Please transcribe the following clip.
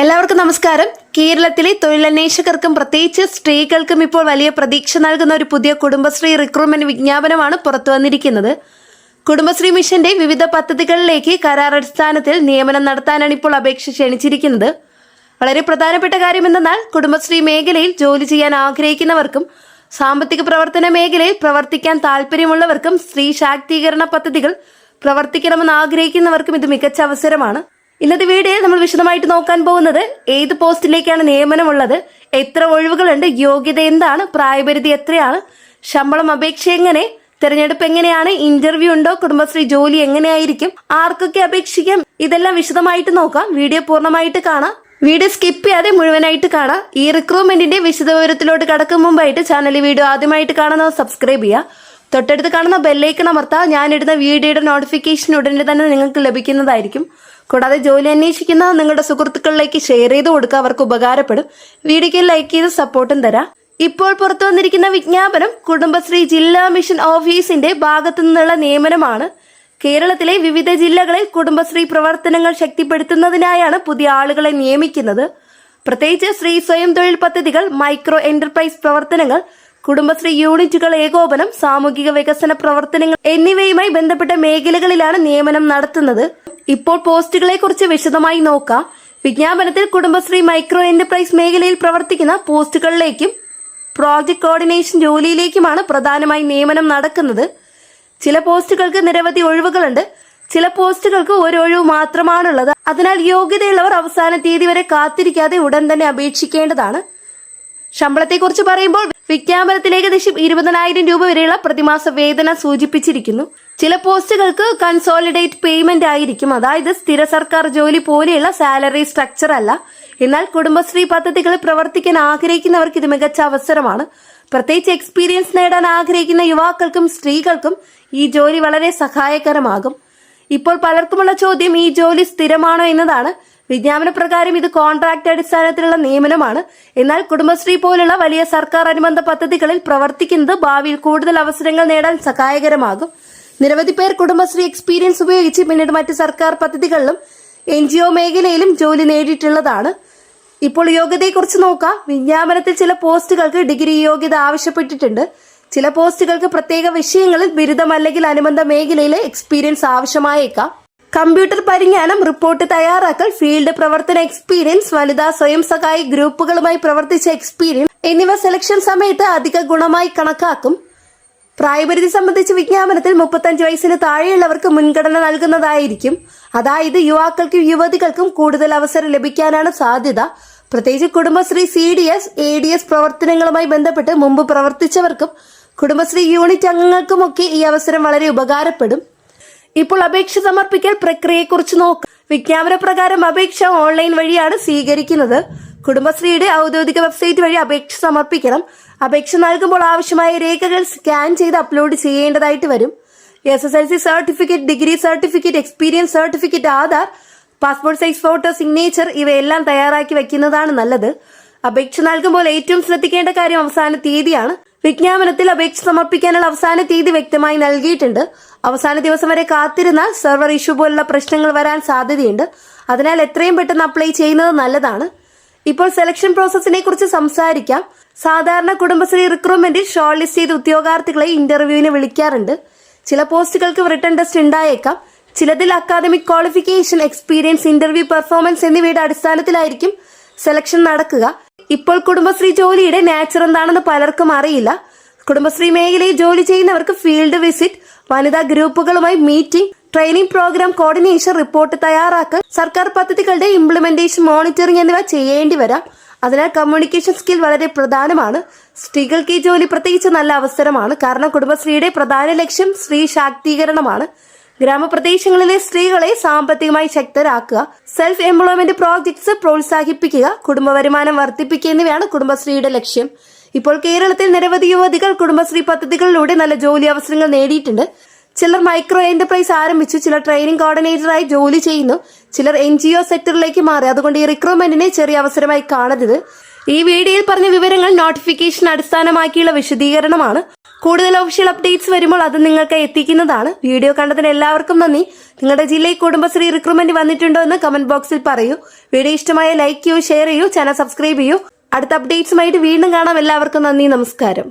എല്ലാവർക്കും നമസ്കാരം. കേരളത്തിലെ തൊഴിലന്വേഷകർക്കും പ്രത്യേകിച്ച് സ്ത്രീകൾക്കും ഇപ്പോൾ വലിയ പ്രതീക്ഷ നൽകുന്ന ഒരു പുതിയ കുടുംബശ്രീ റിക്രൂട്ട്മെന്റ് വിജ്ഞാപനമാണ് പുറത്തു വന്നിരിക്കുന്നത്. കുടുംബശ്രീ മിഷന്റെ വിവിധ പദ്ധതികളിലേക്ക് കരാറടിസ്ഥാനത്തിൽ നിയമനം നടത്താനാണ് ഇപ്പോൾ അപേക്ഷ ക്ഷണിച്ചിരിക്കുന്നത്. വളരെ പ്രധാനപ്പെട്ട കാര്യമെന്തെന്നാൽ കുടുംബശ്രീ മേഖലയിൽ ജോലി ചെയ്യാൻ ആഗ്രഹിക്കുന്നവർക്കും സാമ്പത്തിക പ്രവർത്തന മേഖലയിൽ പ്രവർത്തിക്കാൻ താല്പര്യമുള്ളവർക്കും സ്ത്രീ ശാക്തീകരണ പദ്ധതികൾ പ്രവർത്തിക്കണമെന്ന് ആഗ്രഹിക്കുന്നവർക്കും ഇത് മികച്ച അവസരമാണ്. ഇന്നത്തെ വീഡിയോയിൽ നമ്മൾ വിശദമായിട്ട് നോക്കാൻ പോകുന്നത് ഏത് പോസ്റ്റിലേക്കാണ് നിയമനമുള്ളത്, എത്ര ഒഴിവുകളുണ്ട്, യോഗ്യത എന്താണ്, പ്രായപരിധി എത്രയാണ്, ശമ്പളം അപേക്ഷ എങ്ങനെ, തെരഞ്ഞെടുപ്പ് എങ്ങനെയാണ്, ഇന്റർവ്യൂ ഉണ്ടോ, കുടുംബശ്രീ ജോലി എങ്ങനെയായിരിക്കും, ആർക്കൊക്കെ അപേക്ഷിക്കാം, ഇതെല്ലാം വിശദമായിട്ട് നോക്കാം. വീഡിയോ പൂർണ്ണമായിട്ട് കാണാം. വീഡിയോ സ്കിപ്പ് ചെയ്യാതെ മുഴുവനായിട്ട് കാണാം. ഈ റിക്രൂട്ട്മെന്റിന്റെ വിശദവിവരത്തിലോട്ട് കടക്കും മുമ്പായിട്ട് ചാനൽ വീഡിയോ ആദ്യമായിട്ട് കാണുന്നത് സബ്സ്ക്രൈബ് ചെയ്യുക. തൊട്ടടുത്ത് കാണുന്ന ബെല്ലൈക്കൺ അമർത്താൽ ഞാനിടുന്ന വീഡിയോയുടെ നോട്ടിഫിക്കേഷൻ ഉടനെ തന്നെ നിങ്ങൾക്ക് ലഭിക്കുന്നതായിരിക്കും. കൂടാതെ ജോലി അന്വേഷിക്കുന്ന നിങ്ങളുടെ സുഹൃത്തുക്കളിലേക്ക് ഷെയർ ചെയ്ത് കൊടുക്കുക, അവർക്ക് ഉപകാരപ്പെടും. വീഡിയോക്ക് ലൈക്ക് ചെയ്ത് സപ്പോർട്ടും തരാം. ഇപ്പോൾ പുറത്തു വന്നിരിക്കുന്ന വിജ്ഞാപനം കുടുംബശ്രീ ജില്ലാ മിഷൻ ഓഫീസിന്റെ ഭാഗത്തു നിന്നുള്ള നിയമനമാണ്. കേരളത്തിലെ വിവിധ ജില്ലകളിൽ കുടുംബശ്രീ പ്രവർത്തനങ്ങൾ ശക്തിപ്പെടുത്തുന്നതിനായാണ് പുതിയ ആളുകളെ നിയമിക്കുന്നത്. പ്രത്യേകിച്ച് സ്ത്രീ സ്വയം തൊഴിൽ പദ്ധതികൾ, മൈക്രോ എന്റർപ്രൈസ് പ്രവർത്തനങ്ങൾ, കുടുംബശ്രീ യൂണിറ്റുകൾ ഏകോപനം, സാമൂഹിക വികസന പ്രവർത്തനങ്ങൾ എന്നിവയുമായി ബന്ധപ്പെട്ട മേഖലകളിലാണ് നിയമനം നടത്തുന്നത്. ഇപ്പോൾ പോസ്റ്റുകളെ കുറിച്ച് വിശദമായി നോക്കാം. വിജ്ഞാപനത്തിൽ കുടുംബശ്രീ മൈക്രോ എന്റർപ്രൈസ് മേഖലയിൽ പ്രവർത്തിക്കുന്ന പോസ്റ്റുകളിലേക്കും പ്രോജക്ട് കോർഡിനേഷൻ ജോലിയിലേക്കുമാണ് പ്രധാനമായി നിയമനം നടക്കുന്നത്. ചില പോസ്റ്റുകൾക്ക് നിരവധി ഒഴിവുകളുണ്ട്, ചില പോസ്റ്റുകൾക്ക് ഒരു ഒഴിവ് മാത്രമാണുള്ളത്. അതിനാൽ യോഗ്യതയുള്ളവർ അവസാന തീയതി വരെ കാത്തിരിക്കാതെ ഉടൻ തന്നെ അപേക്ഷിക്കേണ്ടതാണ്. ശമ്പളത്തെക്കുറിച്ച് പറയുമ്പോൾ വിജ്ഞാപനത്തിൽ ഏകദേശം 20,000 രൂപ വരെയുള്ള പ്രതിമാസ വേതനം സൂചിപ്പിച്ചിരിക്കുന്നു. ചില പോസ്റ്റുകൾക്ക് കൺസോളിഡേറ്റ് പേയ്മെന്റ് ആയിരിക്കും, അതായത് സ്ഥിര സർക്കാർ ജോലി പോലെയുള്ള സാലറി സ്ട്രക്ചർ അല്ല. എന്നാൽ കുടുംബശ്രീ പദ്ധതികളിൽ പ്രവർത്തിക്കാൻ ആഗ്രഹിക്കുന്നവർക്ക് ഇത് മികച്ച അവസരമാണ്. പ്രത്യേകിച്ച് എക്സ്പീരിയൻസ് നേടാൻ ആഗ്രഹിക്കുന്ന യുവാക്കൾക്കും സ്ത്രീകൾക്കും ഈ ജോലി വളരെ സഹായകരമാകും. ഇപ്പോൾ പലർക്കുമുള്ള ചോദ്യം ഈ ജോലി സ്ഥിരമാണോ എന്നതാണ്. വിജ്ഞാപന പ്രകാരം ഇത് കോൺട്രാക്ട് അടിസ്ഥാനത്തിലുള്ള നിയമനമാണ്. എന്നാൽ കുടുംബശ്രീ പോലുള്ള വലിയ സർക്കാർ അനുബന്ധ പദ്ധതികളിൽ പ്രവർത്തിക്കുന്നത് ഭാവിയിൽ കൂടുതൽ അവസരങ്ങൾ നേടാൻ സഹായകരമാകും. നിരവധി പേർ കുടുംബശ്രീ എക്സ്പീരിയൻസ് ഉപയോഗിച്ച് പിന്നീട് മറ്റ് സർക്കാർ പദ്ധതികളിലും NGO മേഖലയിലും ജോലി നേടിയിട്ടുള്ളതാണ്. ഇപ്പോൾ യോഗ്യതയെക്കുറിച്ച് നോക്കാം. വിജ്ഞാപനത്തിൽ ചില പോസ്റ്റുകൾക്ക് ഡിഗ്രി യോഗ്യത ആവശ്യപ്പെട്ടിട്ടുണ്ട്. ചില പോസ്റ്റുകൾക്ക് പ്രത്യേക വിഷയങ്ങളിൽ ബിരുദം അല്ലെങ്കിൽ അനുബന്ധ മേഖലയിലെ എക്സ്പീരിയൻസ് ആവശ്യമായേക്കാം. കമ്പ്യൂട്ടർ പരിജ്ഞാനം, റിപ്പോർട്ട് തയ്യാറാക്കൽ, ഫീൽഡ് പ്രവർത്തന എക്സ്പീരിയൻസ്, വനിതാ സ്വയം സഹായ ഗ്രൂപ്പുകളുമായി പ്രവർത്തിച്ച എക്സ്പീരിയൻസ് എന്നിവ സെലക്ഷൻ സമയത്ത് അധിക ഗുണമായി കണക്കാക്കും. പ്രായപരിധി സംബന്ധിച്ച് വിജ്ഞാപനത്തിൽ 35 വയസ്സിന് താഴെയുള്ളവർക്ക് മുൻഗണന നൽകുന്നതായിരിക്കും. അതായത് യുവാക്കൾക്കും യുവതികൾക്കും കൂടുതൽ അവസരം ലഭിക്കാനാണ് സാധ്യത. പ്രത്യേകിച്ച് കുടുംബശ്രീ CDS, ADS പ്രവർത്തനങ്ങളുമായി ബന്ധപ്പെട്ട് മുമ്പ് പ്രവർത്തിച്ചവർക്കും കുടുംബശ്രീ യൂണിറ്റ് അംഗങ്ങൾക്കുമൊക്കെ ഈ അവസരം വളരെ ഉപകാരപ്പെടും. ഇപ്പോൾ അപേക്ഷ സമർപ്പിക്കൽ പ്രക്രിയയെക്കുറിച്ച് നോക്കാം. വിജ്ഞാപന പ്രകാരം അപേക്ഷ ഓൺലൈൻ വഴിയാണ് സ്വീകരിക്കുന്നത്. കുടുംബശ്രീയുടെ ഔദ്യോഗിക വെബ്സൈറ്റ് വഴി അപേക്ഷ സമർപ്പിക്കണം. അപേക്ഷ നൽകുമ്പോൾ ആവശ്യമായ രേഖകൾ സ്കാൻ ചെയ്ത് അപ്ലോഡ് ചെയ്യേണ്ടതായിട്ട് വരും. SSLC certificate, degree certificate, experience certificate, Aadhaar, passport size photo, signature ഇവയെല്ലാം തയ്യാറാക്കി വെക്കുന്നതാണ് നല്ലത്. അപേക്ഷ നൽകുമ്പോൾ ഏറ്റവും ശ്രദ്ധിക്കേണ്ട കാര്യം അവസാന തീയതിയാണ്. വിജ്ഞാപനത്തിൽ അപേക്ഷ സമർപ്പിക്കാനുള്ള അവസാന തീയതി വ്യക്തമായി നൽകിയിട്ടുണ്ട്. അവസാന ദിവസം വരെ കാത്തിരുന്നാൽ സെർവർ ഇഷ്യൂ പോലുള്ള പ്രശ്നങ്ങൾ വരാൻ സാധ്യതയുണ്ട്. അതിനാൽ എത്രയും പെട്ടെന്ന് അപ്ലൈ ചെയ്യുന്നത് നല്ലതാണ്. ഇപ്പോൾ സെലക്ഷൻ പ്രോസസ്സിനെ കുറിച്ച് സംസാരിക്കാം. സാധാരണ കുടുംബശ്രീ റിക്രൂട്ട്മെന്റിൽ ഷോർട്ട് ലിസ്റ്റ് ചെയ്ത ഉദ്യോഗാർത്ഥികളെ ഇന്റർവ്യൂവിന് വിളിക്കാറുണ്ട്. ചില പോസ്റ്റുകൾക്ക് റിട്ടൺ ടെസ്റ്റ് ഉണ്ടായേക്കാം. ചിലതിൽ academic qualification, experience, interview performance എന്നിവയുടെ അടിസ്ഥാനത്തിലായിരിക്കും സെലക്ഷൻ നടക്കുക. ഇപ്പോൾ കുടുംബശ്രീ ജോലിയുടെ നാച്ചർ എന്താണെന്ന് പലർക്കും അറിയില്ല. കുടുംബശ്രീ മേഖലയിൽ ജോലി ചെയ്യുന്നവർക്ക് ഫീൽഡ് വിസിറ്റ്, വനിതാ ഗ്രൂപ്പുകളുമായി meeting, training programme coordination, report തയ്യാറാക്കൽ, സർക്കാർ പദ്ധതികളുടെ ഇംപ്ലിമെന്റേഷൻ, മോണിറ്ററിംഗ് എന്നിവ ചെയ്യേണ്ടി വരാം. അതിനാൽ കമ്മ്യൂണിക്കേഷൻ സ്കിൽ വളരെ പ്രധാനമാണ്. സ്ത്രീകൾക്ക് ഈ ജോലി പ്രത്യേകിച്ച് നല്ല അവസരമാണ്. കാരണം കുടുംബശ്രീയുടെ പ്രധാന ലക്ഷ്യം സ്ത്രീ ശാക്തീകരണമാണ്. ഗ്രാമപ്രദേശങ്ങളിലെ സ്ത്രീകളെ സാമ്പത്തികമായി ശക്തരാക്കുക, സെൽഫ് എംപ്ലോയ്മെന്റ് പ്രോജക്ട്സ് പ്രോത്സാഹിപ്പിക്കുക, കുടുംബ വരുമാനം വർദ്ധിപ്പിക്കുക എന്നിവയാണ് കുടുംബശ്രീയുടെ ലക്ഷ്യം. ഇപ്പോൾ കേരളത്തിൽ നിരവധി യുവതികൾ കുടുംബശ്രീ പദ്ധതികളിലൂടെ നല്ല ജോലി അവസരങ്ങൾ നേടിയിട്ടുണ്ട്. ചിലർ മൈക്രോ എന്റർപ്രൈസ് ആരംഭിച്ചു, ചിലർ ട്രെയിനിംഗ് കോർഡിനേറ്ററായി ജോലി ചെയ്യുന്നു, ചിലർ NGO സെക്ടറിലേക്ക് മാറി. അതുകൊണ്ട് ഈ റിക്രൂട്ട്മെന്റിനെ ചെറിയ അവസരമായി കാണരുത്. ഈ വീഡിയോയിൽ പറഞ്ഞ വിവരങ്ങൾ നോട്ടിഫിക്കേഷൻ അടിസ്ഥാനമാക്കിയുള്ള വിശദീകരണമാണ്. കൂടുതൽ ഒഫീഷ്യൽ അപ്ഡേറ്റ്സ് വരുമ്പോൾ അത് നിങ്ങൾക്ക് എത്തിക്കുന്നതാണ്. വീഡിയോ കണ്ടതിന് എല്ലാവർക്കും നന്ദി. നിങ്ങളുടെ ജില്ലയിൽ കുടുംബശ്രീ റിക്രൂട്ട്മെന്റ് വന്നിട്ടുണ്ടോ എന്ന് കമന്റ് ബോക്സിൽ പറയൂ. വീഡിയോ ഇഷ്ടമായ ലൈക്ക് ചെയ്യൂ, ഷെയർ ചെയ്യൂ, ചാനൽ സബ്സ്ക്രൈബ് ചെയ്യൂ. അടുത്ത അപ്ഡേറ്റ്സുമായിട്ട് വീണ്ടും കാണാം. എല്ലാവർക്കും നന്ദി, നമസ്കാരം.